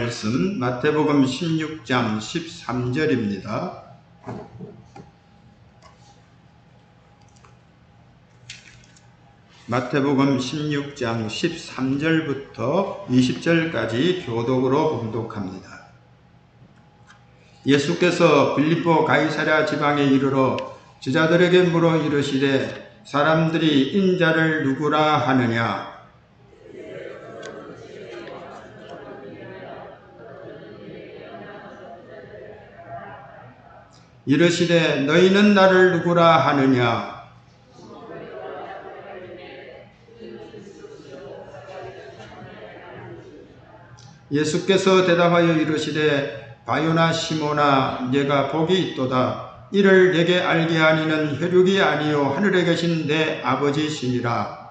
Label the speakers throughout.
Speaker 1: 말씀 마태복음 16장 13절입니다. 마태복음 16장 13절부터 20절까지 교독으로 봉독합니다. 예수께서 빌립보 가이사랴 지방에 이르러 제자들에게 물어 이르시되 사람들이 인자를 누구라 하느냐? 이르시되 너희는 나를 누구라 하느냐? 예수께서 대답하여 이르시되 바요나 시모나 네가 복이 있도다. 이를 내게 알게 하니는 혈육이 아니요 하늘에 계신 내 아버지시니라.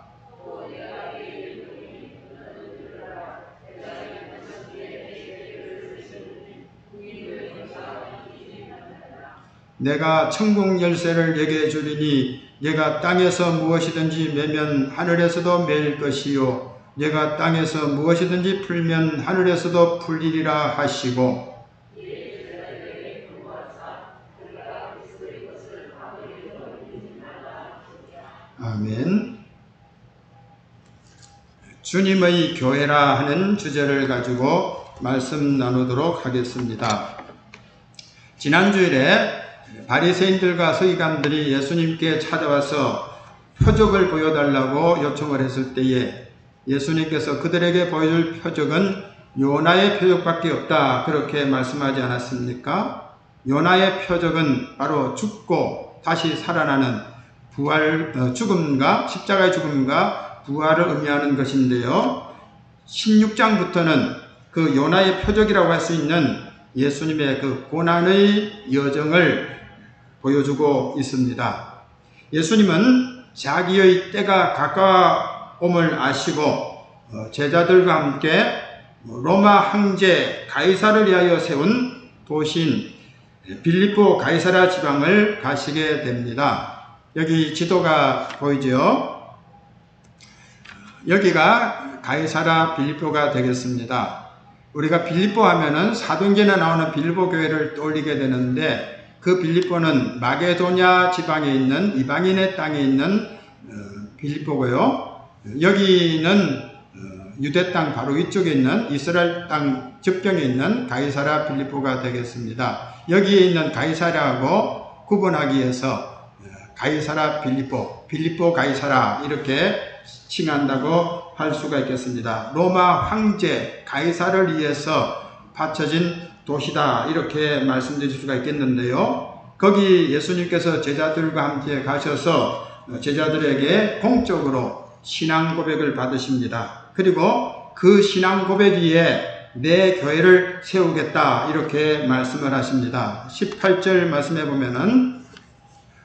Speaker 1: 내가 천국 열쇠를 내게 주리니 네가 땅에서 무엇이든지 매면 하늘에서도 매일 것이요 네가 땅에서 무엇이든지 풀면 하늘에서도 풀리리라 하시고, 아멘. 주님의 교회라 하는 주제를 가지고 말씀 나누도록 하겠습니다. 지난주일에 바리새인들과 서기관들이 예수님께 찾아와서 표적을 보여달라고 요청을 했을 때에 예수님께서 그들에게 보여줄 표적은 요나의 표적밖에 없다, 그렇게 말씀하지 않았습니까? 요나의 표적은 바로 죽고 다시 살아나는 죽음과 십자가의 죽음과 부활을 의미하는 것인데요. 16장부터는 그 요나의 표적이라고 할 수 있는 예수님의 그 고난의 여정을 보여주고 있습니다. 예수님은 자기의 때가 가까움을 아시고 제자들과 함께 로마 황제 가이사를 위하여 세운 도시인 빌립보 가이사랴 지방을 가시게 됩니다. 여기 지도가 보이죠? 여기가 가이사랴 빌립보가 되겠습니다. 우리가 빌립보 하면은 사도행전에 나오는 빌립보 교회를 떠올리게 되는데, 그 빌립보는 마게도냐 지방에 있는 이방인의 땅에 있는 빌립보고요. 여기는 유대 땅 바로 위쪽에 있는 이스라엘 땅 접경에 있는 가이사랴 빌립보가 되겠습니다. 여기에 있는 가이사랴하고 구분하기 위해서 가이사랴 빌립보, 빌립보 가이사랴 이렇게 칭한다고 할 수가 있겠습니다. 로마 황제 가이사를 위해서 바쳐진 도시다, 이렇게 말씀드릴 수가 있겠는데요. 거기 예수님께서 제자들과 함께 가셔서 제자들에게 공적으로 신앙 고백을 받으십니다. 그리고 그 신앙 고백 위에 내 교회를 세우겠다, 이렇게 말씀을 하십니다. 18절 말씀해 보면은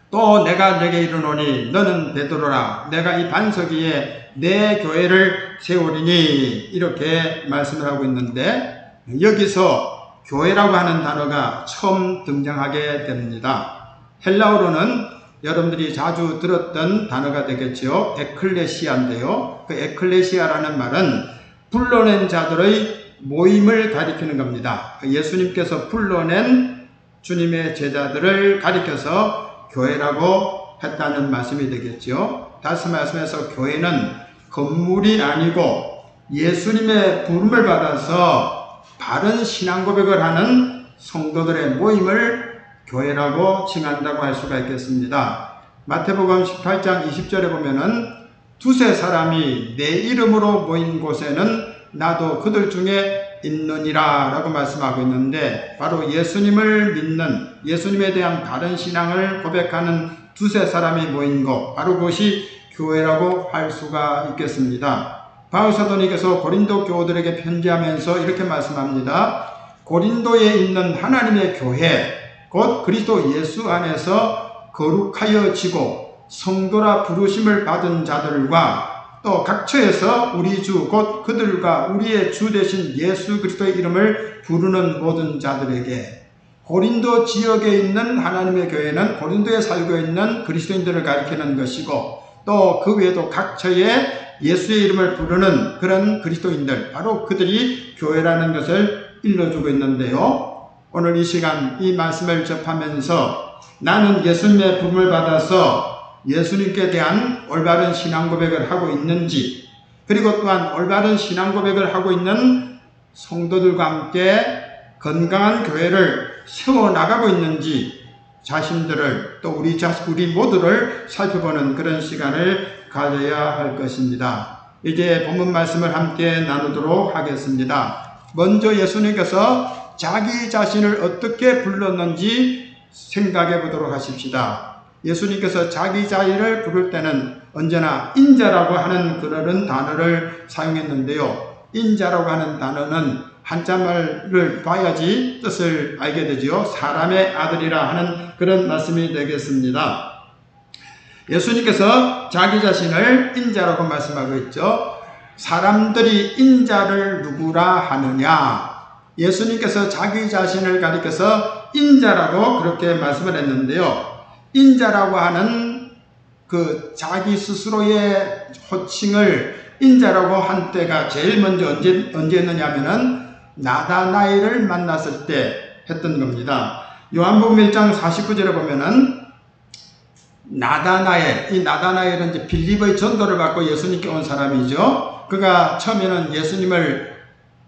Speaker 1: 또 내가 내게 이르노니 너는 베드로라. 내가 이 반석 위에 내 교회를 세우리니, 이렇게 말씀을 하고 있는데, 여기서 교회라고 하는 단어가 처음 등장하게 됩니다. 헬라어로는 여러분들이 자주 들었던 단어가 되겠죠. 에클레시아인데요. 그 에클레시아라는 말은 불러낸 자들의 모임을 가리키는 겁니다. 예수님께서 불러낸 주님의 제자들을 가리켜서 교회라고 했다는 말씀이 되겠죠. 다시 말씀해서 교회는 건물이 아니고 예수님의 부름을 받아서 바른 신앙 고백을 하는 성도들의 모임을 교회라고 칭한다고 할 수가 있겠습니다. 마태복음 18장 20절에 보면은 두세 사람이 내 이름으로 모인 곳에는 나도 그들 중에 있느니라 라고 말씀하고 있는데, 바로 예수님을 믿는, 예수님에 대한 바른 신앙을 고백하는 두세 사람이 모인 곳, 바로 그것이 교회라고 할 수가 있겠습니다. 바울 사도님께서 고린도 교우들에게 편지하면서 이렇게 말씀합니다. 고린도에 있는 하나님의 교회, 곧 그리스도 예수 안에서 거룩하여지고 성도라 부르심을 받은 자들과 또 각처에서 우리 주 곧 그들과 우리의 주 되신 예수 그리스도의 이름을 부르는 모든 자들에게, 고린도 지역에 있는 하나님의 교회는 고린도에 살고 있는 그리스도인들을 가리키는 것이고, 또 그 외에도 각처에 예수의 이름을 부르는 그런 그리스도인들, 바로 그들이 교회라는 것을 일러주고 있는데요. 오늘 이 시간 이 말씀을 접하면서 나는 예수님의 부름을 받아서 예수님께 대한 올바른 신앙 고백을 하고 있는지, 그리고 또한 올바른 신앙 고백을 하고 있는 성도들과 함께 건강한 교회를 세워나가고 있는지 자신들을 또 우리 모두를 살펴보는 그런 시간을 가져야 할 것입니다. 이제 본문 말씀을 함께 나누도록 하겠습니다. 먼저 예수님께서 자기 자신을 어떻게 불렀는지 생각해 보도록 하십시다. 예수님께서 자기 자신을 부를 때는 언제나 인자라고 하는 그런 단어를 사용했는데요. 인자라고 하는 단어는 한자말을 봐야지 뜻을 알게 되지요. 사람의 아들이라 하는 그런 말씀이 되겠습니다. 예수님께서 자기 자신을 인자라고 말씀하고 있죠. 사람들이 인자를 누구라 하느냐? 예수님께서 자기 자신을 가리켜서 인자라고 그렇게 말씀을 했는데요. 인자라고 하는 그 자기 스스로의 호칭을 인자라고 한 때가 제일 먼저 언제 했느냐 하면은 나다나엘을 만났을 때 했던 겁니다. 요한복음 1장 49절에 보면은 나다나엘, 이 나다나엘은 이제 빌립의 전도를 받고 예수님께 온 사람이죠. 그가 처음에는 예수님을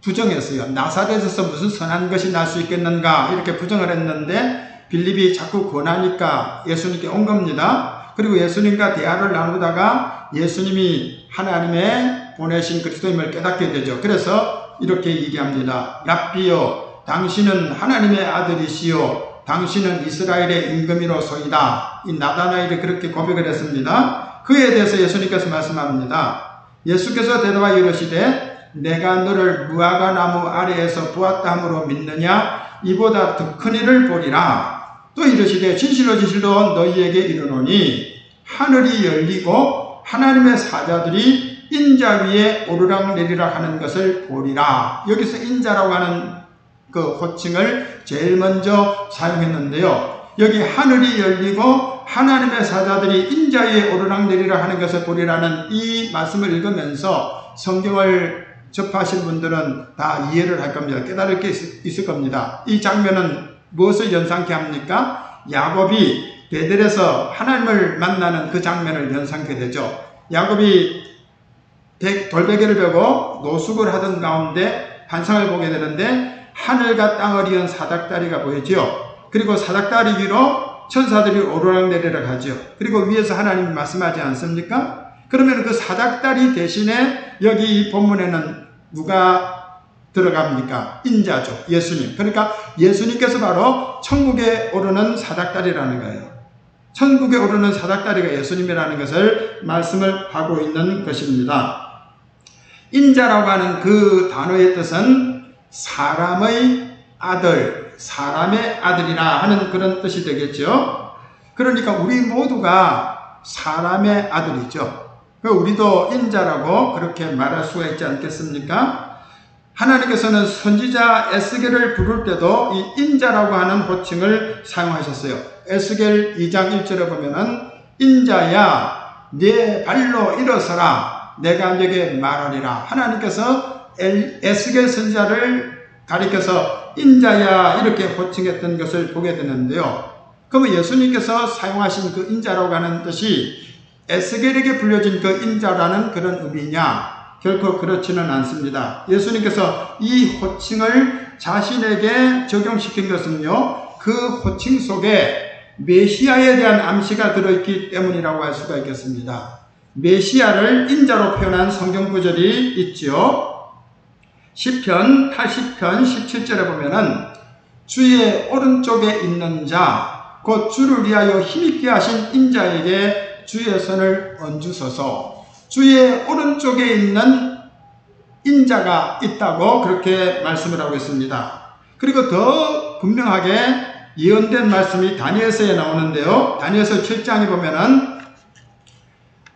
Speaker 1: 부정했어요. 나사렛에서 무슨 선한 것이 날 수 있겠는가 이렇게 부정을 했는데 빌립이 자꾸 권하니까 예수님께 온 겁니다. 그리고 예수님과 대화를 나누다가 예수님이 하나님의 보내신 그리스도임을 깨닫게 되죠. 그래서 이렇게 얘기합니다. 랍비요, 당신은 하나님의 아들이시요, 당신은 이스라엘의 임금이로소이다. 이 나다나엘이 그렇게 고백을 했습니다. 그에 대해서 예수님께서 말씀합니다. 예수께서 대답하여 이르시되 내가 너를 무화과 나무 아래에서 보았다 함으로 믿느냐? 이보다 더 큰 일을 보리라. 또 이르시되 진실로 진실로 너희에게 이르노니 하늘이 열리고 하나님의 사자들이 인자 위에 오르락내리락 하는 것을 보리라. 여기서 인자라고 하는 그 호칭을 제일 먼저 사용했는데요. 여기 하늘이 열리고 하나님의 사자들이 인자 위에 오르락내리락 하는 것을 보리라는 이 말씀을 읽으면서 성경을 접하신 분들은 다 이해를 할 겁니다. 깨달을 게 있을 겁니다. 이 장면은 무엇을 연상케 합니까? 야곱이 베델에서 하나님을 만나는 그 장면을 연상케 되죠. 야곱이 돌베개를 베고 노숙을 하던 가운데 환상을 보게 되는데 하늘과 땅을 이은 사닥다리가 보이죠. 그리고 사닥다리 위로 천사들이 오르락내리락 하죠. 그리고 위에서 하나님이 말씀하지 않습니까? 그러면 그 사닥다리 대신에 여기 이 본문에는 누가 들어갑니까? 인자죠. 예수님. 그러니까 예수님께서 바로 천국에 오르는 사닥다리라는 거예요. 천국에 오르는 사닥다리가 예수님이라는 것을 말씀을 하고 있는 것입니다. 인자라고 하는 그 단어의 뜻은 사람의 아들, 사람의 아들이라 하는 그런 뜻이 되겠죠. 그러니까 우리 모두가 사람의 아들이죠. 우리도 인자라고 그렇게 말할 수가 있지 않겠습니까? 하나님께서는 선지자 에스겔을 부를 때도 이 인자라고 하는 호칭을 사용하셨어요. 에스겔 2장 1절에 보면은 인자야 네 발로 일어서라 내가 네게 말하리라. 하나님께서 에스겔 선지자를 가리켜서 인자야 이렇게 호칭했던 것을 보게 되는데요. 그러면 예수님께서 사용하신 그 인자라고 하는 뜻이 에스겔에게 불려진 그 인자라는 그런 의미냐? 결코 그렇지는 않습니다. 예수님께서 이 호칭을 자신에게 적용시킨 것은요, 그 호칭 속에 메시아에 대한 암시가 들어있기 때문이라고 할 수가 있겠습니다. 메시아를 인자로 표현한 성경 구절이 있죠. 시편 80편 17절에 보면은 주의 오른쪽에 있는 자, 곧 주를 위하여 힘있게 하신 인자에게 주의 손을 얹으소서. 주의 오른쪽에 있는 인자가 있다고 그렇게 말씀을 하고 있습니다. 그리고 더 분명하게 예언된 말씀이 다니엘서에 나오는데요. 다니엘서 7장에 보면은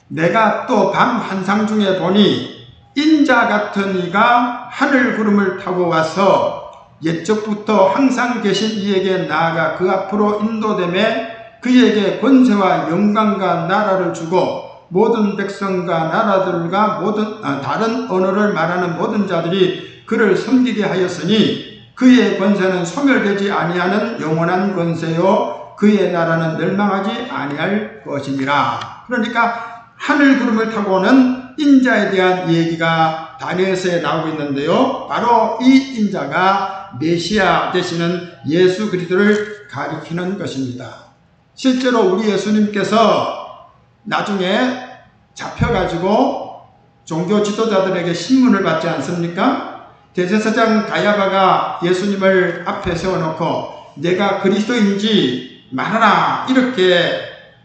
Speaker 1: 내가 또 밤 환상 중에 보니 인자 같은 이가 하늘 구름을 타고 와서 옛적부터 항상 계신 이에게 나아가 그 앞으로 인도되매 그에게 권세와 영광과 나라를 주고 모든 백성과 나라들과 다른 언어를 말하는 모든 자들이 그를 섬기게 하였으니 그의 권세는 소멸되지 아니하는 영원한 권세요 그의 나라는 멸망하지 아니할 것이니라. 그러니까 하늘 구름을 타고 오는 인자에 대한 얘기가 다니엘서에 나오고 있는데요. 바로 이 인자가 메시아 되시는 예수 그리스도를 가리키는 것입니다. 실제로 우리 예수님께서 나중에 잡혀가지고 종교 지도자들에게 신문을 받지 않습니까? 대제사장 가야바가 예수님을 앞에 세워놓고 내가 그리스도인지 말하라 이렇게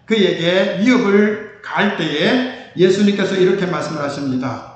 Speaker 1: 그에게 위협을 가할 때에 예수님께서 이렇게 말씀을 하십니다.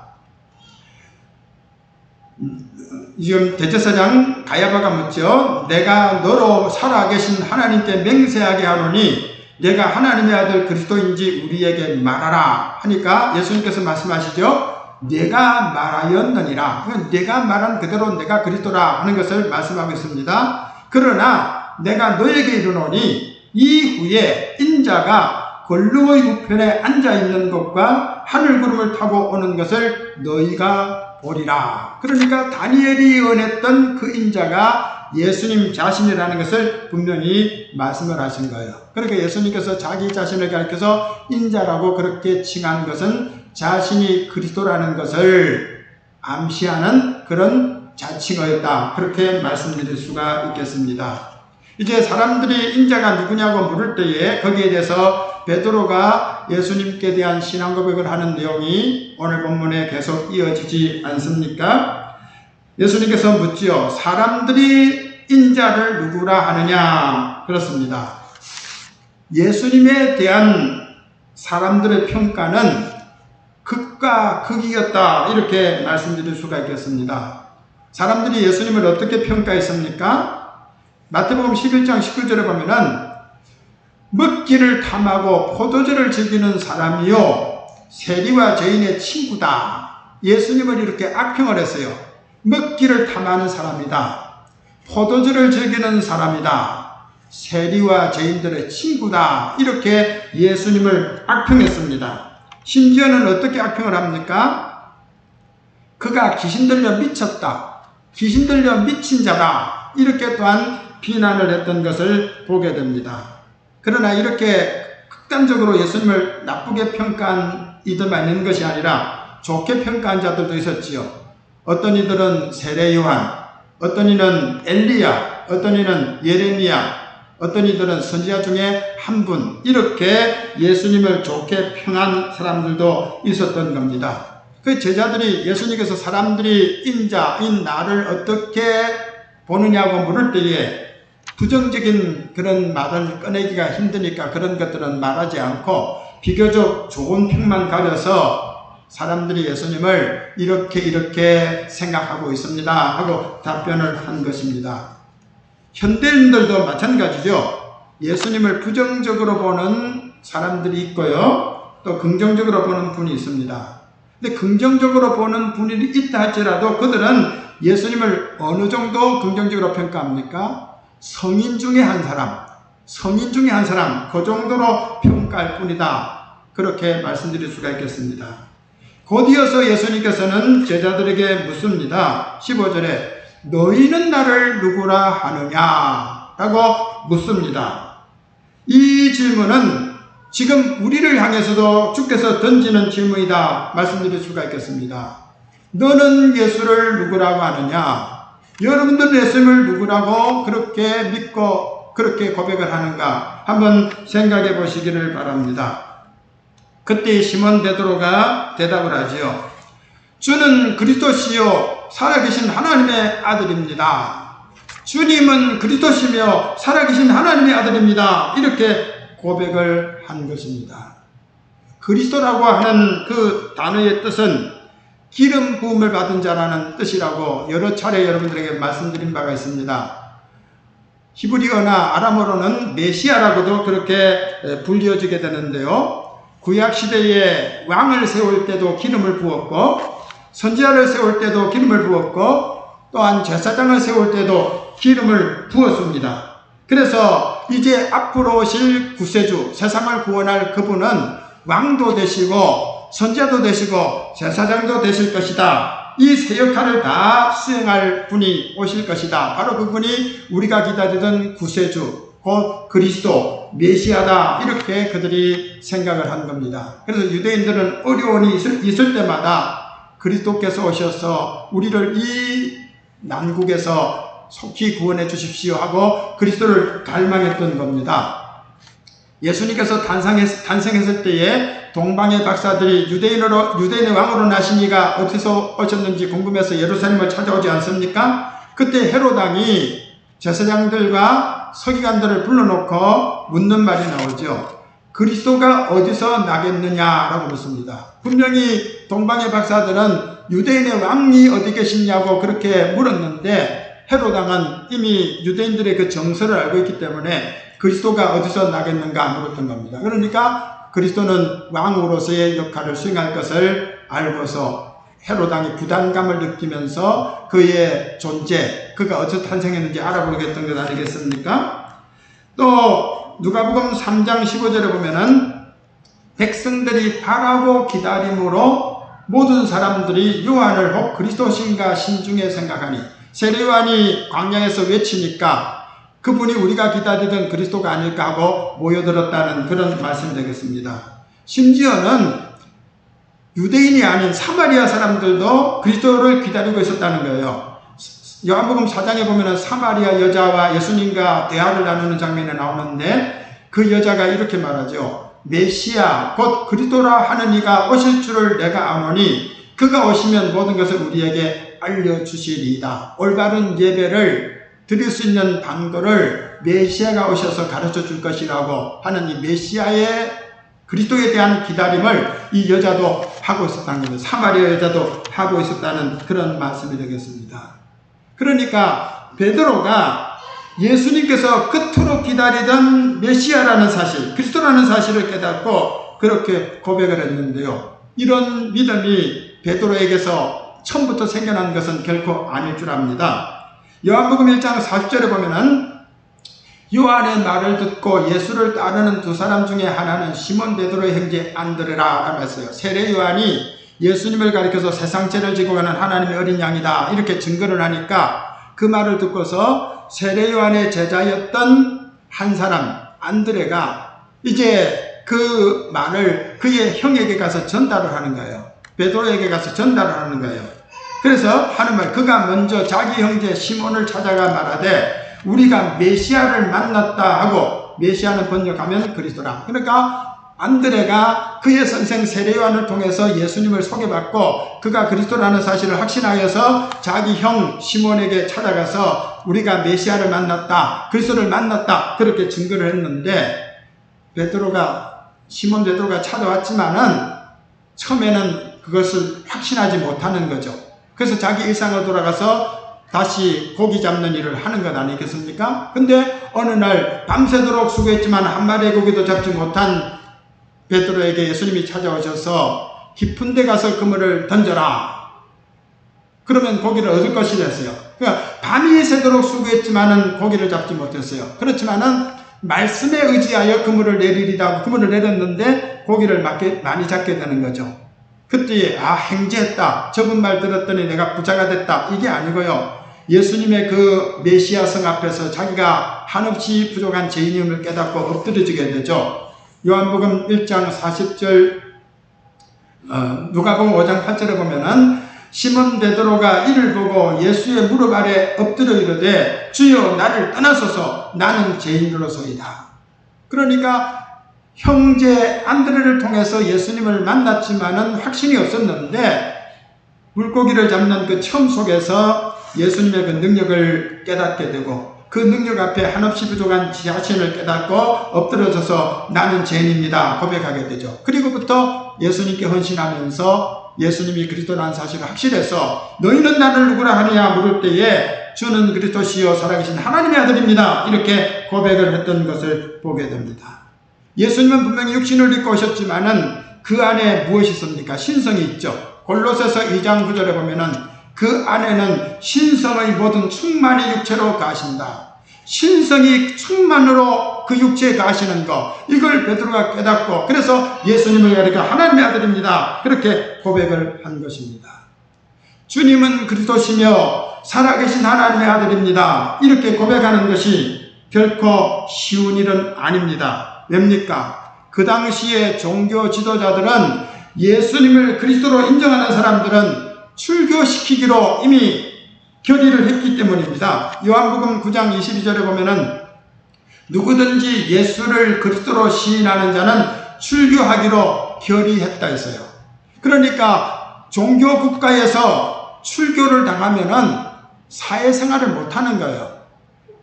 Speaker 1: 지금 대제사장 가야바가 묻죠. 내가 너로 살아계신 하나님께 맹세하게 하노니 내가 하나님의 아들 그리스도인지 우리에게 말하라 하니까 예수님께서 말씀하시죠. 내가 말하였느니라. 내가 말한 그대로 내가 그리스도라 하는 것을 말씀하고 있습니다. 그러나 내가 너에게 이르노니 이후에 인자가 권능의 우편에 앉아있는 것과 하늘구름을 타고 오는 것을 너희가 보리라. 그러니까 다니엘이 예언했던 그 인자가 예수님 자신이라는 것을 분명히 말씀을 하신 거예요. 그러니까 예수님께서 자기 자신을 가리켜서 인자라고 그렇게 칭한 것은 자신이 그리스도라는 것을 암시하는 그런 자칭어였다. 그렇게 말씀드릴 수가 있겠습니다. 이제 사람들이 인자가 누구냐고 물을 때에 거기에 대해서 베드로가 예수님께 대한 신앙 고백을 하는 내용이 오늘 본문에 계속 이어지지 않습니까? 예수님께서 묻지요. 사람들이 인자를 누구라 하느냐? 그렇습니다. 예수님에 대한 사람들의 평가는 극과 극이었다. 이렇게 말씀드릴 수가 있겠습니다. 사람들이 예수님을 어떻게 평가했습니까? 마태복음 11장 19절에 보면은 먹기를 탐하고 포도주를 즐기는 사람이요 세리와 죄인의 친구다. 예수님을 이렇게 악평을 했어요. 먹기를 탐하는 사람이다. 포도주를 즐기는 사람이다. 세리와 죄인들의 친구다. 이렇게 예수님을 악평했습니다. 심지어는 어떻게 악평을 합니까? 그가 귀신 들려 미쳤다. 귀신 들려 미친 자다. 이렇게 또한 비난을 했던 것을 보게 됩니다. 그러나 이렇게 극단적으로 예수님을 나쁘게 평가한 이들만 있는 것이 아니라 좋게 평가한 자들도 있었지요. 어떤 이들은 세례 요한, 어떤 이는 엘리야, 어떤 이는 예레미야, 어떤 이들은 선지자 중에 한 분, 이렇게 예수님을 좋게 평한 사람들도 있었던 겁니다. 그 제자들이 예수님께서 사람들이 인자인 나를 어떻게 보느냐고 물을 때에 부정적인 그런 말을 꺼내기가 힘드니까 그런 것들은 말하지 않고 비교적 좋은 평만 가려서 사람들이 예수님을 이렇게 생각하고 있습니다 하고 답변을 한 것입니다. 현대인들도 마찬가지죠. 예수님을 부정적으로 보는 사람들이 있고요. 또 긍정적으로 보는 분이 있습니다. 근데 긍정적으로 보는 분이 있다 할지라도 그들은 예수님을 어느 정도 긍정적으로 평가합니까? 성인 중에 한 사람, 그 정도로 평가할 뿐이다. 그렇게 말씀드릴 수가 있겠습니다. 곧 이어서 예수님께서는 제자들에게 묻습니다. 15절에 너희는 나를 누구라 하느냐? 라고 묻습니다. 이 질문은 지금 우리를 향해서도 주께서 던지는 질문이다. 말씀드릴 수가 있겠습니다. 너는 예수를 누구라고 하느냐? 여러분들 예수님을 누구라고 그렇게 믿고 그렇게 고백을 하는가? 한번 생각해 보시기를 바랍니다. 그때 시몬 베드로가 대답을 하지요. 주는 그리스도시요 살아계신 하나님의 아들입니다. 주님은 그리스도시며 살아계신 하나님의 아들입니다. 이렇게 고백을 한 것입니다. 그리스도라고 하는 그 단어의 뜻은 기름 부음을 받은 자라는 뜻이라고 여러 차례 여러분들에게 말씀드린 바가 있습니다. 히브리어나 아람어로는 메시아라고도 그렇게 불리어지게 되는데요. 구약시대에 왕을 세울 때도 기름을 부었고 선지자를 세울 때도 기름을 부었고 또한 제사장을 세울 때도 기름을 부었습니다. 그래서 이제 앞으로 오실 구세주, 세상을 구원할 그분은 왕도 되시고 선지자도 되시고 제사장도 되실 것이다. 이 세 역할을 다 수행할 분이 오실 것이다. 바로 그분이 우리가 기다리던 구세주, 곧 그리스도, 메시아다. 이렇게 그들이 생각을 한 겁니다. 그래서 유대인들은 어려움이 있을 때마다 그리스도께서 오셔서 우리를 이 난국에서 속히 구원해 주십시오 하고 그리스도를 갈망했던 겁니다. 예수님께서 탄생했을 때에 동방의 박사들이 유대인의 왕으로 나신 이가 어디서 오셨는지 궁금해서 예루살렘을 찾아오지 않습니까? 그때 헤롯 왕이 제사장들과 서기관들을 불러놓고 묻는 말이 나오죠. 그리스도가 어디서 나겠느냐라고 묻습니다. 분명히 동방의 박사들은 유대인의 왕이 어디 계시냐고 그렇게 물었는데 헤롯 왕은 이미 유대인들의 그 정서를 알고 있기 때문에 그리스도가 어디서 나겠는가 물었던 겁니다. 그러니까 그리스도는 왕으로서의 역할을 수행할 것을 알고서 헤롯 왕이 부담감을 느끼면서 그의 존재, 그가 어디서 탄생했는지 알아보게 했던 것 아니겠습니까? 또 누가복음 3장 15절에 보면은 백성들이 바라고 기다림으로 모든 사람들이 요한을 혹 그리스도신가 신중에 생각하니, 세례 요한이 광야에서 외치니까 그분이 우리가 기다리던 그리스도가 아닐까 하고 모여들었다는 그런 말씀이 되겠습니다. 심지어는 유대인이 아닌 사마리아 사람들도 그리스도를 기다리고 있었다는 거예요. 요한복음 4장에 보면 사마리아 여자와 예수님과 대화를 나누는 장면이 나오는데 그 여자가 이렇게 말하죠. 메시아 곧 그리스도라 하는 이가 오실 줄을 내가 아노니 그가 오시면 모든 것을 우리에게 알려주시리이다. 올바른 예배를 드릴 수 있는 방도를 메시아가 오셔서 가르쳐 줄 것이라고 하는 이 메시아의 그리스도에 대한 기다림을 이 여자도 하고 있었다는 겁니다. 사마리아 여자도 하고 있었다는 그런 말씀이 되겠습니다. 그러니까 베드로가 예수님께서 그토록 기다리던 메시아라는 사실, 그리스도라는 사실을 깨닫고 그렇게 고백을 했는데요. 이런 믿음이 베드로에게서 처음부터 생겨난 것은 결코 아닐 줄 압니다. 요한복음 1장 40절에 보면은 요한의 말을 듣고 예수를 따르는 두 사람 중에 하나는 시몬 베드로의 형제 안드레라라고 했어요. 세례 요한이 예수님을 가리켜서 세상 죄를 지고 가는 하나님의 어린 양이다 이렇게 증거를 하니까 그 말을 듣고서 세례 요한의 제자였던 한 사람 안드레가 이제 그 말을 그의 형에게 가서 전달을 하는 거예요. 베드로에게 가서 전달을 하는 거예요. 그래서 하는 말, 그가 먼저 자기 형제 시몬을 찾아가 말하되 우리가 메시아를 만났다 하고, 메시아는 번역하면 그리스도라. 그러니까 안드레가 그의 선생 세례 요한을 통해서 예수님을 소개받고 그가 그리스도라는 사실을 확신하여서 자기 형 시몬에게 찾아가서 우리가 메시아를 만났다, 그리스도를 만났다 그렇게 증거를 했는데 시몬 베드로가 찾아왔지만은 처음에는 그것을 확신하지 못하는 거죠. 그래서 자기 일상으로 돌아가서 다시 고기 잡는 일을 하는 것 아니겠습니까? 근데 어느 날 밤새도록 수고했지만 한 마리의 고기도 잡지 못한 베드로에게 예수님이 찾아오셔서 깊은 데 가서 그물을 던져라. 그러면 고기를 얻을 것이랬어요. 그러니까 밤이 새도록 수고했지만은 고기를 잡지 못했어요. 그렇지만은 말씀에 의지하여 그물을 내리리라고 그물을 내렸는데 고기를 많이 잡게 되는 거죠. 그때 행제했다. 저분 말 들었더니 내가 부자가 됐다. 이게 아니고요. 예수님의 그 메시아성 앞에서 자기가 한없이 부족한 죄인임을 깨닫고 엎드려지게 되죠. 요한복음 1장 40절 누가복음 5장 8절에 보면은 시몬 베드로가 이를 보고 예수의 무릎 아래 엎드려 이르되 주여 나를 떠나소서 나는 죄인으로소이다. 그러니까 형제 안드레를 통해서 예수님을 만났지만은 확신이 없었는데 물고기를 잡는 그 처음 속에서 예수님의 그 능력을 깨닫게 되고 그 능력 앞에 한없이 부족한 자신을 깨닫고 엎드려져서 나는 죄인입니다 고백하게 되죠. 그리고부터 예수님께 헌신하면서 예수님이 그리스도라는 사실을 확실해서 너희는 나를 누구라 하느냐 물을 때에 주는 그리스도시요 살아계신 하나님의 아들입니다 이렇게 고백을 했던 것을 보게 됩니다. 예수님은 분명히 육신을 입고 오셨지만은 그 안에 무엇이 있습니까? 신성이 있죠. 골로새서 2장 9절에 보면은 그 안에는 신성의 모든 충만이 육체로 가신다. 신성이 충만으로 그 육체에 가시는 것, 이걸 베드로가 깨닫고 그래서 예수님을 가리켜 하나님의 아들입니다 그렇게 고백을 한 것입니다. 주님은 그리스도시며 살아계신 하나님의 아들입니다. 이렇게 고백하는 것이 결코 쉬운 일은 아닙니다. 왜입니까? 그 당시에 종교 지도자들은 예수님을 그리스도로 인정하는 사람들은 출교시키기로 이미 결의를 했기 때문입니다. 요한복음 9장 22절에 보면은 누구든지 예수를 그리스도로 시인하는 자는 출교하기로 결의했다 했어요. 그러니까 종교 국가에서 출교를 당하면은 사회생활을 못하는 거예요.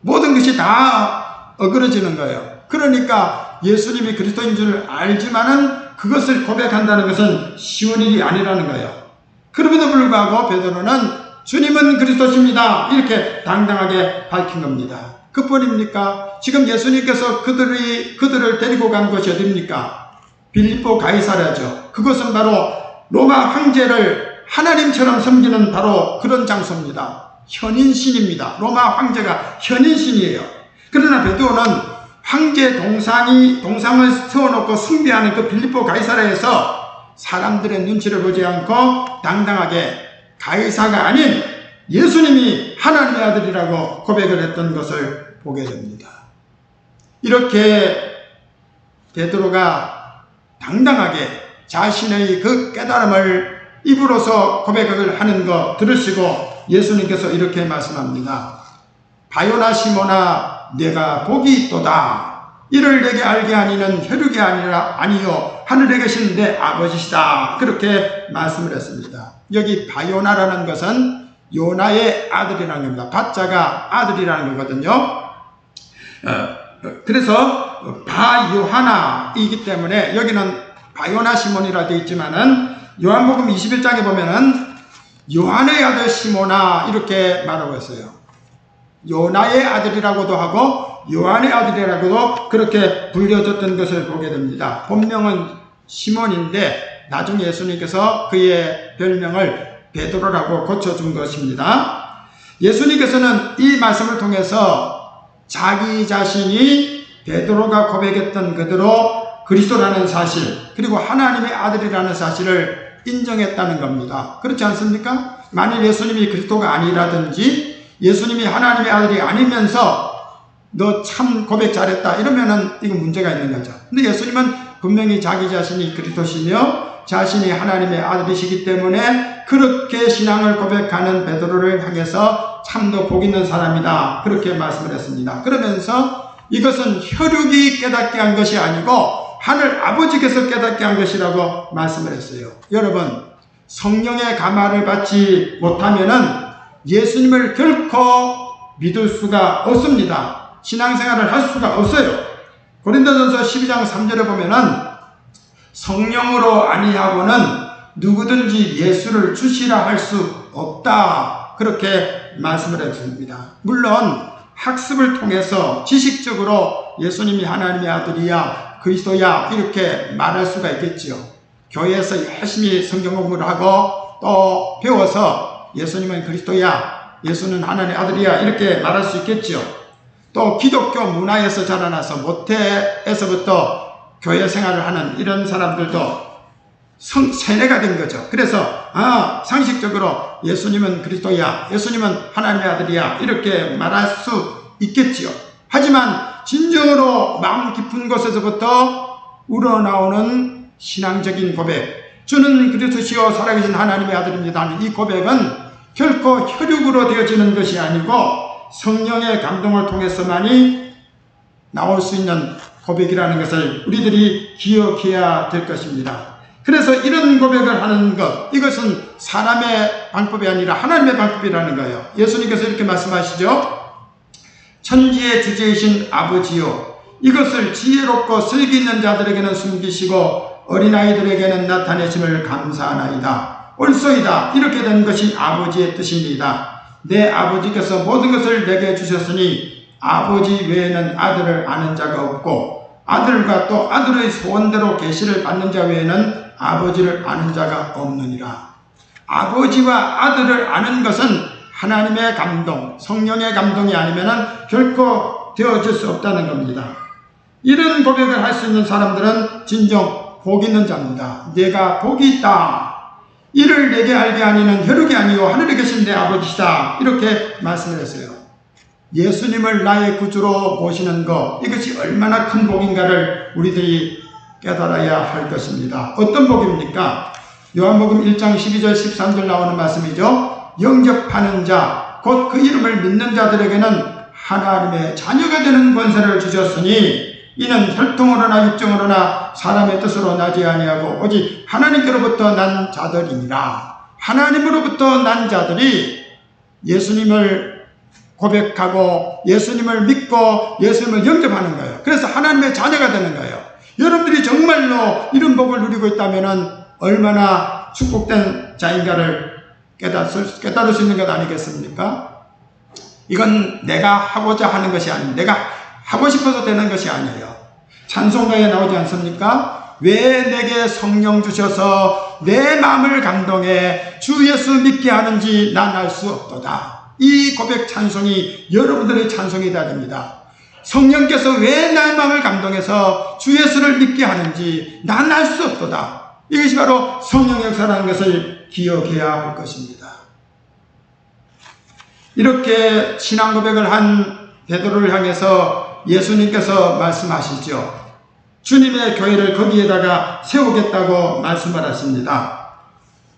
Speaker 1: 모든 것이 다 어그러지는 거예요. 그러니까 예수님이 그리스도인 줄 알지만은 그것을 고백한다는 것은 쉬운 일이 아니라는 거예요. 그럼에도 불구하고 베드로는 주님은 그리스도십니다. 이렇게 당당하게 밝힌 겁니다. 그뿐입니까? 지금 예수님께서 그들을 데리고 간 곳이 어디입니까? 빌립보 가이사랴죠. 그것은 바로 로마 황제를 하나님처럼 섬기는 바로 그런 장소입니다. 현인신입니다. 로마 황제가 현인신이에요. 그러나 베드로는 황제 동상을 세워놓고 숭배하는 그 빌립보 가이사랴에서 사람들의 눈치를 보지 않고 당당하게 가이사가 아닌 예수님이 하나님의 아들이라고 고백을 했던 것을 보게 됩니다. 이렇게 베드로가 당당하게 자신의 그 깨달음을 입으로서 고백을 하는 거 들으시고 예수님께서 이렇게 말씀합니다. 바요나 시몬아 내가 복이 있도다. 이를 내게 알게 하니는 혈육이 아니요 하늘에 계신 내 아버지시다. 그렇게 말씀을 했습니다. 여기 바요나라는 것은 요나의 아들이라는 겁니다. 바자가 아들이라는 거거든요. 그래서 바요하나이기 때문에 여기는 바요나 시몬이라 되어 있지만은 요한복음 21장에 보면은 요한의 아들 시몬아 이렇게 말하고 있어요. 요나의 아들이라고도 하고 요한의 아들이라고도 그렇게 불려졌던 것을 보게 됩니다. 본명은 시몬인데 나중에 예수님께서 그의 별명을 베드로라고 고쳐준 것입니다. 예수님께서는 이 말씀을 통해서 자기 자신이 베드로가 고백했던 그대로 그리스도라는 사실 그리고 하나님의 아들이라는 사실을 인정했다는 겁니다. 그렇지 않습니까? 만일 예수님이 그리스도가 아니라든지 예수님이 하나님의 아들이 아니면서 너 참 고백 잘했다 이러면은 이거 문제가 있는 거죠. 근데 예수님은 분명히 자기 자신이 그리스도시며 자신이 하나님의 아들이시기 때문에 그렇게 신앙을 고백하는 베드로를 향해서 참도 복 있는 사람이다 그렇게 말씀을 했습니다. 그러면서 이것은 혈육이 깨닫게 한 것이 아니고 하늘 아버지께서 깨닫게 한 것이라고 말씀을 했어요. 여러분 성령의 감화를 받지 못하면은 예수님을 결코 믿을 수가 없습니다. 신앙생활을 할 수가 없어요. 고린도전서 12장 3절에 보면은 성령으로 아니하고는 누구든지 예수를 주시라 할 수 없다 그렇게 말씀을 했습니다. 물론 학습을 통해서 지식적으로 예수님이 하나님의 아들이야 그리스도야 이렇게 말할 수가 있겠지요. 교회에서 열심히 성경 공부를 하고 또 배워서 예수님은 그리스도야 예수는 하나님의 아들이야 이렇게 말할 수 있겠지요. 또 기독교 문화에서 자라나서 모태에서부터 교회 생활을 하는 이런 사람들도 세뇌가 된 거죠. 그래서 상식적으로 예수님은 그리스도야 예수님은 하나님의 아들이야 이렇게 말할 수 있겠지요. 하지만 진정으로 마음 깊은 곳에서부터 우러나오는 신앙적인 고백 주는 그리스도시요 살아계신 하나님의 아들입니다. 이 고백은 결코 혈육으로 되어지는 것이 아니고 성령의 감동을 통해서만이 나올 수 있는 고백이라는 것을 우리들이 기억해야 될 것입니다. 그래서 이런 고백을 하는 것 이것은 사람의 방법이 아니라 하나님의 방법이라는 거예요. 예수님께서 이렇게 말씀하시죠. 천지의 주제이신 아버지요 이것을 지혜롭고 슬기 있는 자들에게는 숨기시고 어린아이들에게는 나타내심을 감사하나이다. 옳소이다. 이렇게 된 것이 아버지의 뜻입니다. 내 아버지께서 모든 것을 내게 주셨으니 아버지 외에는 아들을 아는 자가 없고 아들과 또 아들의 소원대로 계시를 받는 자 외에는 아버지를 아는 자가 없느니라. 아버지와 아들을 아는 것은 하나님의 감동, 성령의 감동이 아니면 결코 되어질 수 없다는 겁니다. 이런 고백을 할 수 있는 사람들은 진정 복 있는 자입니다. 내가 복이 있다. 이를 내게 알게 하니는 혈육이 아니요 하늘에 계신 내 아버지시다. 이렇게 말씀을 했어요. 예수님을 나의 구주로 모시는 것, 이것이 얼마나 큰 복인가를 우리들이 깨달아야 할 것입니다. 어떤 복입니까? 요한복음 1장 12절 13절 나오는 말씀이죠. 영접하는 자, 곧 그 이름을 믿는 자들에게는 하나님의 자녀가 되는 권세를 주셨으니 이는 혈통으로나 육정으로나 사람의 뜻으로 나지 아니하고 오직 하나님께로부터 난 자들이니라. 하나님으로부터 난 자들이 예수님을 고백하고 예수님을 믿고 예수님을 영접하는 거예요. 그래서 하나님의 자녀가 되는 거예요. 여러분들이 정말로 이런 복을 누리고 있다면 얼마나 축복된 자인가를 깨달을 수 있는 것 아니겠습니까? 이건 내가 하고자 하는 것이 아닙니다. 내가 하고 싶어서 되는 것이 아니에요. 찬송가에 나오지 않습니까? 왜 내게 성령 주셔서 내 마음을 감동해 주 예수 믿게 하는지 난 알 수 없도다. 이 고백 찬송이 여러분들의 찬송이 되어야 됩니다. 성령께서 왜 나의 마음을 감동해서 주 예수를 믿게 하는지 난 알 수 없도다. 이것이 바로 성령 역사라는 것을 기억해야 할 것입니다. 이렇게 신앙 고백을 한 베드로를 향해서 예수님께서 말씀하시죠. 주님의 교회를 거기에다가 세우겠다고 말씀을 하십니다.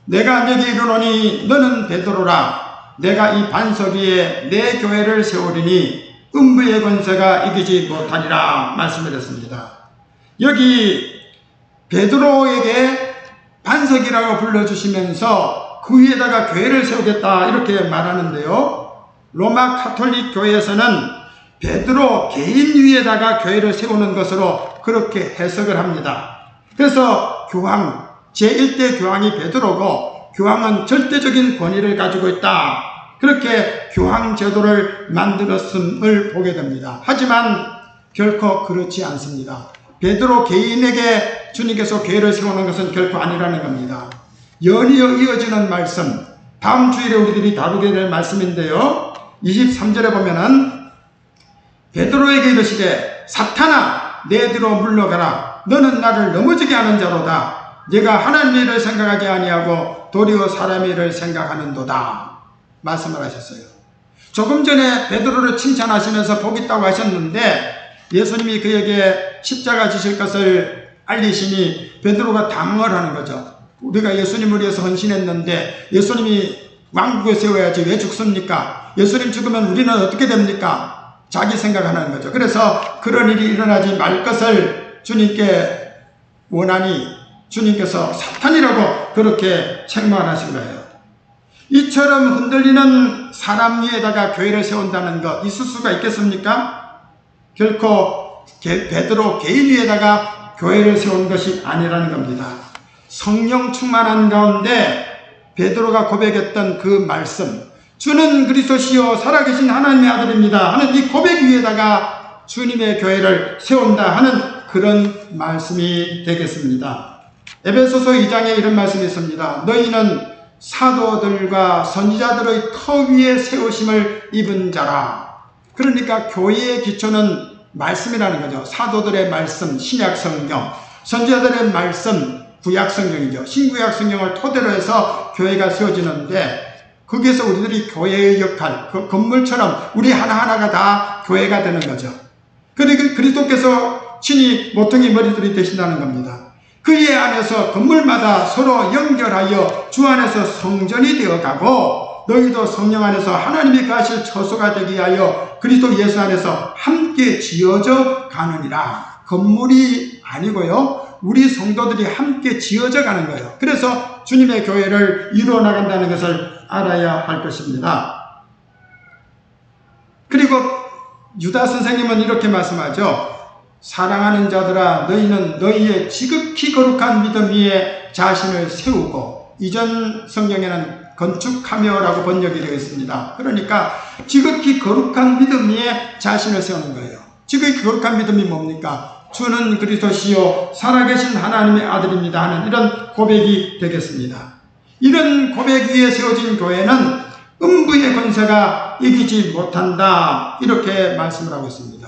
Speaker 1: 내가 내게 이르노니 너는 베드로라. 내가 이 반석 위에 내 교회를 세우리니 음부의 권세가 이기지 못하리라 말씀을 했습니다. 여기 베드로에게 반석이라고 불러주시면서 그 위에다가 교회를 세우겠다 이렇게 말하는데요. 로마 카톨릭 교회에서는 베드로 개인 위에다가 교회를 세우는 것으로 그렇게 해석을 합니다. 그래서 교황, 제1대 교황이 베드로고 교황은 절대적인 권위를 가지고 있다. 그렇게 교황 제도를 만들었음을 보게 됩니다. 하지만 결코 그렇지 않습니다. 베드로 개인에게 주님께서 교회를 세우는 것은 결코 아니라는 겁니다. 연이어 이어지는 말씀, 다음 주일에 우리들이 다루게 될 말씀인데요. 23절에 보면은 베드로에게 이르시되 사탄아 내 뒤로 물러가라. 너는 나를 넘어지게 하는 자로다. 네가 하나님의 일을 생각하지 아니하고 도리어 사람의 일을 생각하는도다. 말씀을 하셨어요. 조금 전에 베드로를 칭찬하시면서 복 있다고 하셨는데 예수님이 그에게 십자가 지실 것을 알리시니 베드로가 당황을 하는 거죠. 우리가 예수님을 위해서 헌신했는데 예수님이 왕국에 세워야지 왜 죽습니까? 예수님 죽으면 우리는 어떻게 됩니까? 자기 생각하는 거죠. 그래서 그런 일이 일어나지 말 것을 주님께 원하니 주님께서 사탄이라고 그렇게 책망하신 거예요. 이처럼 흔들리는 사람 위에다가 교회를 세운다는 것 있을 수가 있겠습니까? 결코 베드로 개인 위에다가 교회를 세운 것이 아니라는 겁니다. 성령 충만한 가운데 베드로가 고백했던 그 말씀, 주는 그리스도시요 살아계신 하나님의 아들입니다 하는 이 고백 위에다가 주님의 교회를 세운다 하는 그런 말씀이 되겠습니다. 에베소서 2장에 이런 말씀이 있습니다. 너희는 사도들과 선지자들의 터 위에 세우심을 입은 자라. 그러니까 교회의 기초는 말씀이라는 거죠. 사도들의 말씀, 신약 성경, 선지자들의 말씀, 구약 성경이죠. 신구약 성경을 토대로 해서 교회가 세워지는데 거기에서 우리들이 교회의 역할, 그 건물처럼 우리 하나하나가 다 교회가 되는 거죠. 그리고 그리스도께서 친히 모퉁이 머리들이 되신다는 겁니다. 그의 안에서 건물마다 서로 연결하여 주 안에서 성전이 되어가고 너희도 성령 안에서 하나님이 거하실 처소가 되게 하여 그리스도 예수 안에서 함께 지어져 가느니라. 건물이 아니고요. 우리 성도들이 함께 지어져 가는 거예요. 그래서 주님의 교회를 이루어 나간다는 것을 알아야 할 것입니다. 그리고 유다 선생님은 이렇게 말씀하죠. 사랑하는 자들아 너희는 너희의 지극히 거룩한 믿음 위에 자신을 세우고, 이전 성경에는 건축하며라고 번역이 되어 있습니다. 그러니까 지극히 거룩한 믿음 위에 자신을 세우는 거예요. 지극히 거룩한 믿음이 뭡니까? 주는 그리스도시요 살아계신 하나님의 아들입니다 하는 이런 고백이 되겠습니다. 이런 고백 위에 세워진 교회는 음부의 권세가 이기지 못한다 이렇게 말씀을 하고 있습니다.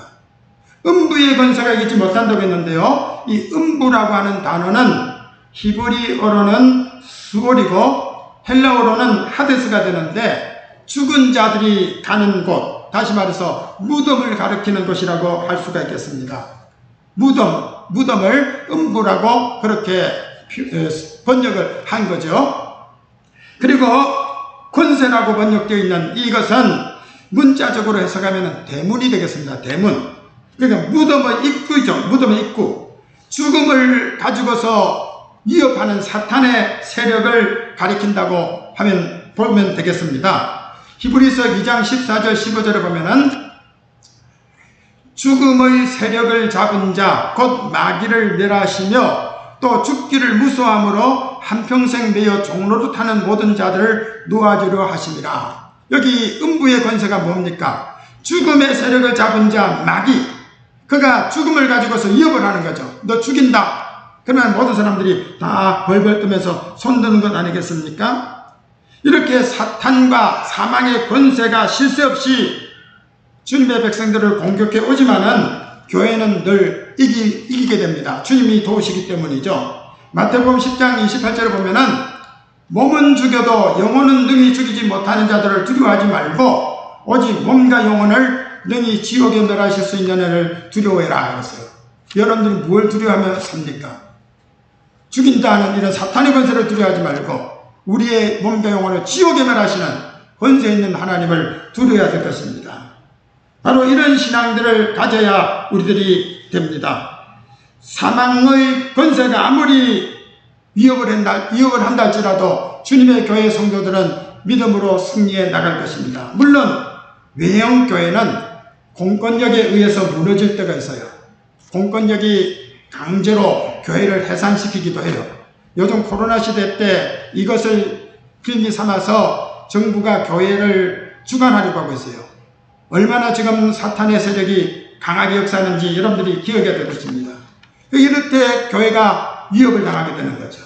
Speaker 1: 음부의 권세가 이기지 못한다고 했는데요. 이 음부라고 하는 단어는 히브리어로는 수월이고 헬라어로는 하데스가 되는데 죽은 자들이 가는 곳, 다시 말해서 무덤을 가리키는 곳이라고 할 수가 있겠습니다. 무덤을 음부라고 그렇게 번역을 한 거죠. 그리고 권세라고 번역되어 있는 이것은 문자적으로 해석하면 대문이 되겠습니다. 대문. 그러니까 무덤의 입구이죠. 무덤의 입구. 죽음을 가지고서 위협하는 사탄의 세력을 가리킨다고 보면 되겠습니다. 히브리서 2장 14절 15절에 보면은 죽음의 세력을 잡은 자 곧 마귀를 멸하시며 또 죽기를 무서워함으로 한평생 매여 종로로 타는 모든 자들을 놓아주려 하심이라. 여기 음부의 권세가 뭡니까? 죽음의 세력을 잡은 자 마귀. 그가 죽음을 가지고서 위협을 하는 거죠. 너 죽인다. 그러면 모든 사람들이 다 벌벌 뜨면서 손드는 것 아니겠습니까? 이렇게 사탄과 사망의 권세가 쉴 새 없이 주님의 백성들을 공격해 오지만은 교회는 늘 이기게 됩니다. 주님이 도우시기 때문이죠. 마태복음 10장 28절에 보면은 몸은 죽여도 영혼은 능히 죽이지 못하는 자들을 두려워하지 말고 오직 몸과 영혼을 능히 지옥에 멸하실 수 있는 애를 두려워해라 했어요. 여러분들이 뭘 두려워하며 삽니까? 죽인다는 이런 사탄의 권세를 두려워하지 말고 우리의 몸과 영혼을 지옥에 멸하시는 권세 있는 하나님을 두려워야 될 것입니다. 바로 이런 신앙들을 가져야 우리들이 됩니다. 사망의 권세가 아무리 위협을 한다 할지라도 주님의 교회 성도들은 믿음으로 승리해 나갈 것입니다. 물론 외형 교회는 공권력에 의해서 무너질 때가 있어요. 공권력이 강제로 교회를 해산시키기도 해요. 요즘 코로나 시대 때 이것을 빌미 삼아서 정부가 교회를 주관하려고 하고 있어요. 얼마나 지금 사탄의 세력이 강하게 역사하는지 여러분들이 기억해야 될 것입니다. 이럴 때 교회가 위협을 당하게 되는 거죠.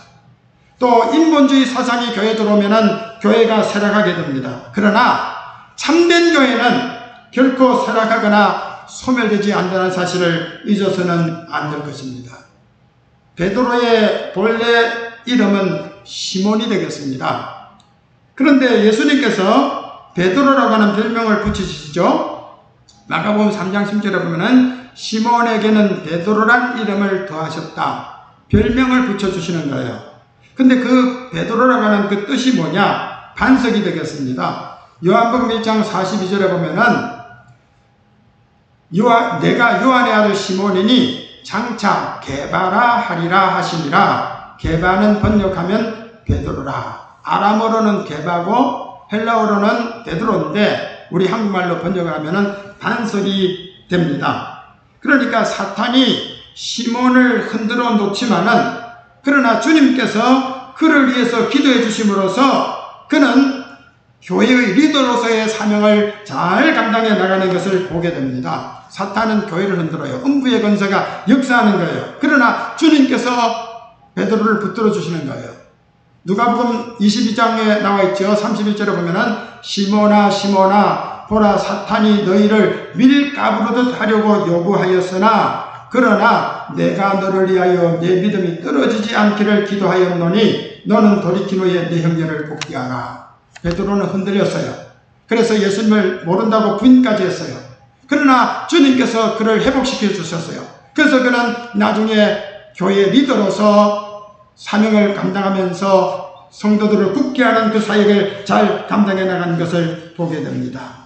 Speaker 1: 또 인본주의 사상이 교회에 들어오면은 교회가 쇠락하게 됩니다. 그러나 참된 교회는 결코 쇠락하거나 소멸되지 않는다는 사실을 잊어서는 안 될 것입니다. 베드로의 본래 이름은 시몬이 되겠습니다. 그런데 예수님께서 베드로라고 하는 별명을 붙이시죠. 마가복음 3장 10절에 보면은 시몬에게는 베드로란 이름을 더하셨다. 별명을 붙여주시는 거예요. 근데 그 베드로라고 하는 그 뜻이 뭐냐? 반석이 되겠습니다. 요한복음 1장 42절에 보면은 내가 요한의 아들 시몬이니 장차 게바라 하리라 하시니라. 게바는 번역하면 베드로라. 아람어로는 게바고 헬라어로는 베드로인데 우리 한국말로 번역을 하면은 반석이 됩니다. 그러니까 사탄이 시몬을 흔들어 놓지만은 그러나 주님께서 그를 위해서 기도해 주심으로써 그는 교회의 리더로서의 사명을 잘 감당해 나가는 것을 보게 됩니다. 사탄은 교회를 흔들어요. 음부의 권세가 역사하는 거예요. 그러나 주님께서 베드로를 붙들어 주시는 거예요. 누가복음 22장에 나와 있죠. 31절에 보면은 시몬아 시몬아 보라 사탄이 너희를 밀가부르듯 하려고 요구하였으나 그러나 내가 너를 위하여 내 믿음이 떨어지지 않기를 기도하였노니 너는 돌이킨 후에 네 형제를 복귀하라. 베드로는 흔들렸어요. 그래서 예수님을 모른다고 부인까지 했어요. 그러나 주님께서 그를 회복시켜 주셨어요. 그래서 그는 나중에 교회 리더로서 사명을 감당하면서 성도들을 굳게 하는 그 사역을 잘 감당해 나가는 것을 보게 됩니다.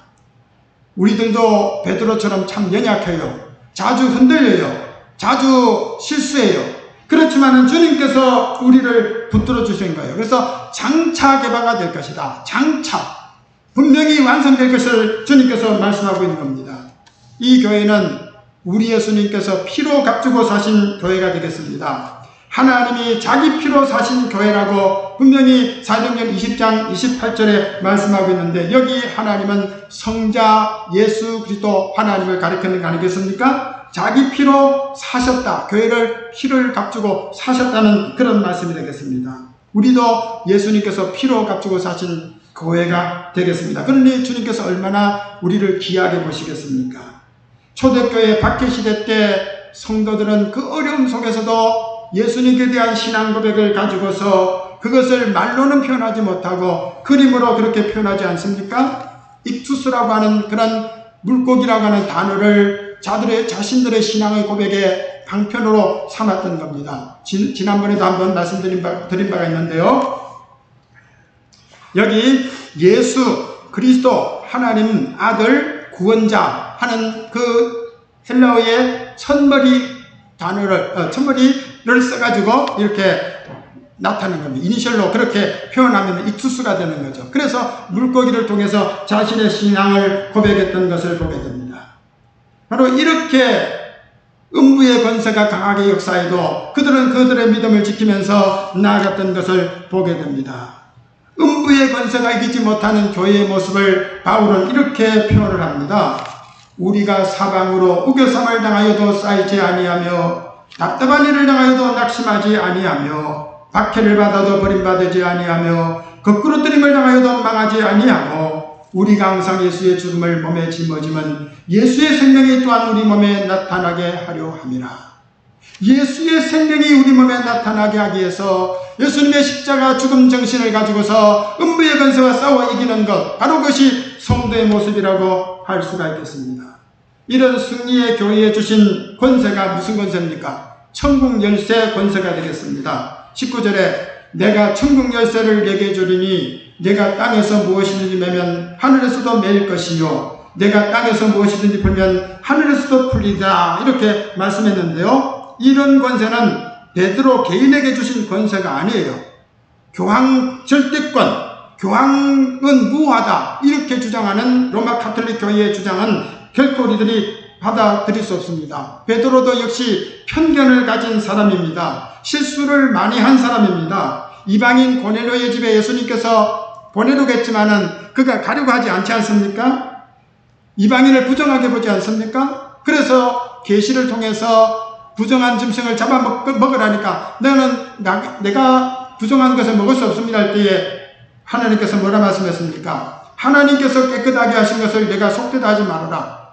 Speaker 1: 우리들도 베드로처럼 참 연약해요. 자주 흔들려요. 자주 실수해요. 그렇지만 주님께서 우리를 붙들어 주신 거예요. 그래서 장차 개바가 될 것이다. 장차 분명히 완성될 것을 주님께서 말씀하고 있는 겁니다. 이 교회는 우리 예수님께서 피로 값주고 사신 교회가 되겠습니다. 하나님이 자기 피로 사신 교회라고 분명히 사도행전 20장 28절에 말씀하고 있는데 여기 하나님은 성자 예수 그리스도 하나님을 가리키는 거 아니겠습니까? 자기 피로 사셨다. 교회를 피를 값주고 사셨다는 그런 말씀이 되겠습니다. 우리도 예수님께서 피로 값주고 사신 교회가 되겠습니다. 그러니 주님께서 얼마나 우리를 귀하게 보시겠습니까? 초대교회 박해시대 때 성도들은 그 어려움 속에서도 예수님께 대한 신앙 고백을 가지고서 그것을 말로는 표현하지 못하고 그림으로 그렇게 표현하지 않습니까? 익투스라고 하는 그런 물고기라고 하는 단어를 자신들의 신앙의 고백의 방편으로 삼았던 겁니다. 지난번에도 한번 말씀드린 바가 있는데요. 여기 예수 그리스도 하나님 아들 구원자 하는 그 헬라어의 첫머리 단어를 첫머리를 써가지고 이렇게 나타내는 겁니다. 이니셜로 그렇게 표현하면 익투스가 되는 거죠. 그래서 물고기를 통해서 자신의 신앙을 고백했던 것을 보게 됩니다. 바로 이렇게 음부의 권세가 강하게 역사해도 그들은 그들의 믿음을 지키면서 나아갔던 것을 보게 됩니다. 음부의 권세가 이기지 못하는 교회의 모습을 바울은 이렇게 표현을 합니다. 우리가 사방으로 우겨삼을 당하여도 쌓이지 아니하며 답답한 일을 당하여도 낙심하지 아니하며 박해를 받아도 버림받지 아니하며 거꾸로 뜨림을 당하여도 망하지 아니하고 우리가 항상 예수의 죽음을 몸에 짊어지면 예수의 생명이 또한 우리 몸에 나타나게 하려 함이라. 예수의 생명이 우리 몸에 나타나게 하기 위해서 예수님의 십자가 죽음 정신을 가지고서 음부의 권세와 싸워 이기는 것, 바로 그것이 성도의 모습이라고 할 수가 있겠습니다. 이런 승리의 교회에 주신 권세가 무슨 권세입니까? 천국 열쇠 권세가 되겠습니다. 19절에 내가 천국 열쇠를 내게 주리니 내가 땅에서 무엇이든지 매면 하늘에서도 매일 것이요 내가 땅에서 무엇이든지 풀면 하늘에서도 풀리다, 이렇게 말씀했는데요. 이런 권세는 베드로 개인에게 주신 권세가 아니에요. 교황 절대권, 교황은 무하다, 이렇게 주장하는 로마 가톨릭 교회의 주장은 결코 우리들이 받아들일 수 없습니다. 베드로도 역시 편견을 가진 사람입니다. 실수를 많이 한 사람입니다. 이방인 고넬료의 집에 예수님께서 보내려겠지만은 그가 가려고 하지 않지 않습니까? 이방인을 부정하게 보지 않습니까? 그래서 계시를 통해서 부정한 짐승을 잡아 먹으라니까 내가 부정한 것을 먹을 수 없습니다 할 때에 하나님께서 뭐라 말씀했습니까? 하나님께서 깨끗하게 하신 것을 내가 속되다 하지 말아라.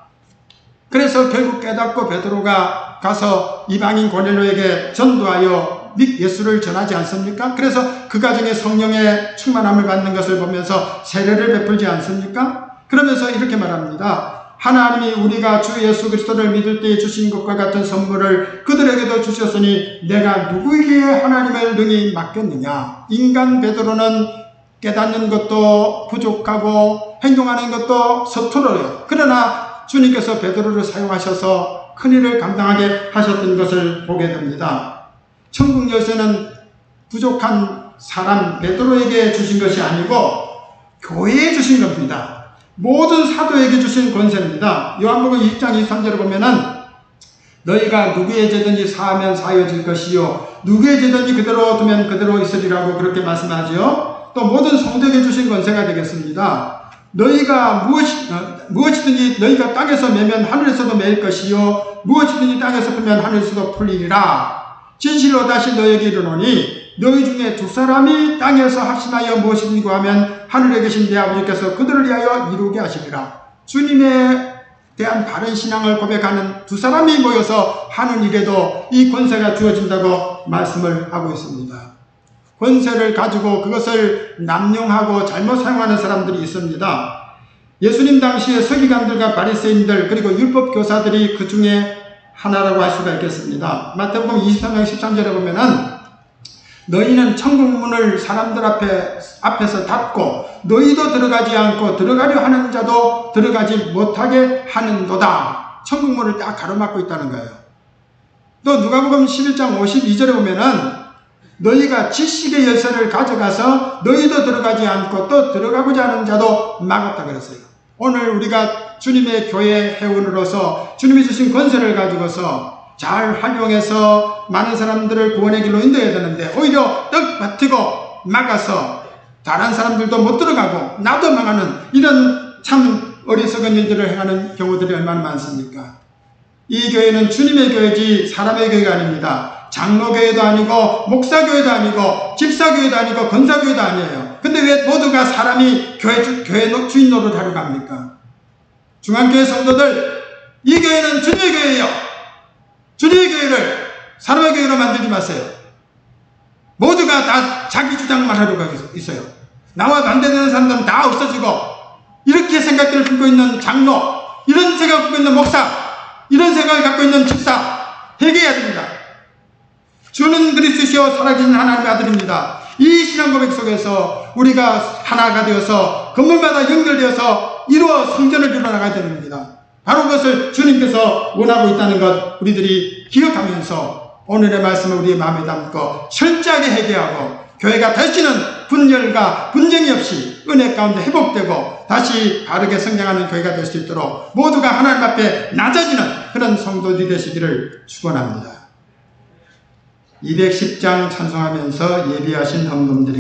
Speaker 1: 그래서 결국 깨닫고 베드로가 가서 이방인 고넬료에게 전도하여 예수를 전하지 않습니까? 그래서 그 가정에 성령의 충만함을 받는 것을 보면서 세례를 베풀지 않습니까? 그러면서 이렇게 말합니다. 하나님이 우리가 주 예수 그리스도를 믿을 때에 주신 것과 같은 선물을 그들에게도 주셨으니 내가 누구에게 하나님을 능히 맡겼느냐. 인간 베드로는 깨닫는 것도 부족하고 행동하는 것도 서툴어요. 그러나 주님께서 베드로를 사용하셔서 큰일을 감당하게 하셨던 것을 보게 됩니다. 천국 열쇠는 부족한 사람 베드로에게 주신 것이 아니고 교회에 주신 겁니다. 모든 사도에게 주신 권세입니다. 요한복음 20장 23절을 보면은 너희가 누구의 죄든지 사하면 사하여질 것이요 누구의 죄든지 그대로 두면 그대로 있으리라고 그렇게 말씀하죠. 또 모든 성도에게 주신 권세가 되겠습니다. 너희가 무엇이든지 너희가 땅에서 매면 하늘에서도 매일 것이요 무엇이든지 땅에서 풀면 하늘에서도 풀리리라. 진실로 다시 너희에게 이르노니 너희 중에 두 사람이 땅에서 합심하여 무엇이든지 구하면 하늘에 계신 내 아버지께서 그들을 위하여 이루게 하시리라. 주님에 대한 바른 신앙을 고백하는 두 사람이 모여서 하는 일에도 이 권세가 주어진다고 말씀을 하고 있습니다. 권세를 가지고 그것을 남용하고 잘못 사용하는 사람들이 있습니다. 예수님 당시에 서기관들과 바리새인들 그리고 율법 교사들이 그 중에 하나라고 할 수가 있겠습니다. 마태복음 23장 13절에 보면은 너희는 천국문을 사람들 앞에서 닫고 너희도 들어가지 않고 들어가려 하는 자도 들어가지 못하게 하는도다. 천국문을 딱 가로막고 있다는 거예요. 또 누가복음 11장 52절에 보면은 너희가 지식의 열쇠를 가져가서 너희도 들어가지 않고 또 들어가고자 하는 자도 막았다 그랬어요. 오늘 우리가 주님의 교회 회원으로서 주님이 주신 권세를 가지고서 잘 활용해서 많은 사람들을 구원의 길로 인도해야 되는데 오히려 떡 버티고 막아서 다른 사람들도 못 들어가고 나도 망하는 이런 참 어리석은 일들을 행하는 경우들이 얼마나 많습니까? 이 교회는 주님의 교회지 사람의 교회가 아닙니다. 장로교회도 아니고 목사교회도 아니고 집사교회도 아니고 권사교회도 아니에요. 근데 왜 모두가 사람이 교회 주인 노릇 하러 갑니까? 중앙교회 성도들, 이 교회는 주님의 교회예요. 주님의 교회를 사람의 교회로 만들지 마세요. 모두가 누가 다 자기 주장만 하려고 있어요. 나와 반대되는 사람들은 다 없어지고, 이렇게 생각들을 품고 있는 장로, 이런 생각을 갖고 있는 목사, 이런 생각을 갖고 있는 집사, 회개해야 됩니다. 주는 그리스도시요 살아계신 하나님의 아들입니다. 이 신앙 고백 속에서 우리가 하나가 되어서 건물마다 연결되어서 성전을 이루어 나가야 됩니다. 바로 그것을 주님께서 원하고 있다는 것 우리들이 기억하면서 오늘의 말씀을 우리의 마음에 담고 철저하게 회개하고 교회가 다시는 분열과 분쟁이 없이 은혜 가운데 회복되고 다시 바르게 성장하는 교회가 될 수 있도록 모두가 하나님 앞에 낮아지는 그런 성도들이 되시기를 축원합니다. 210장 찬송하면서 예비하신 헌금들이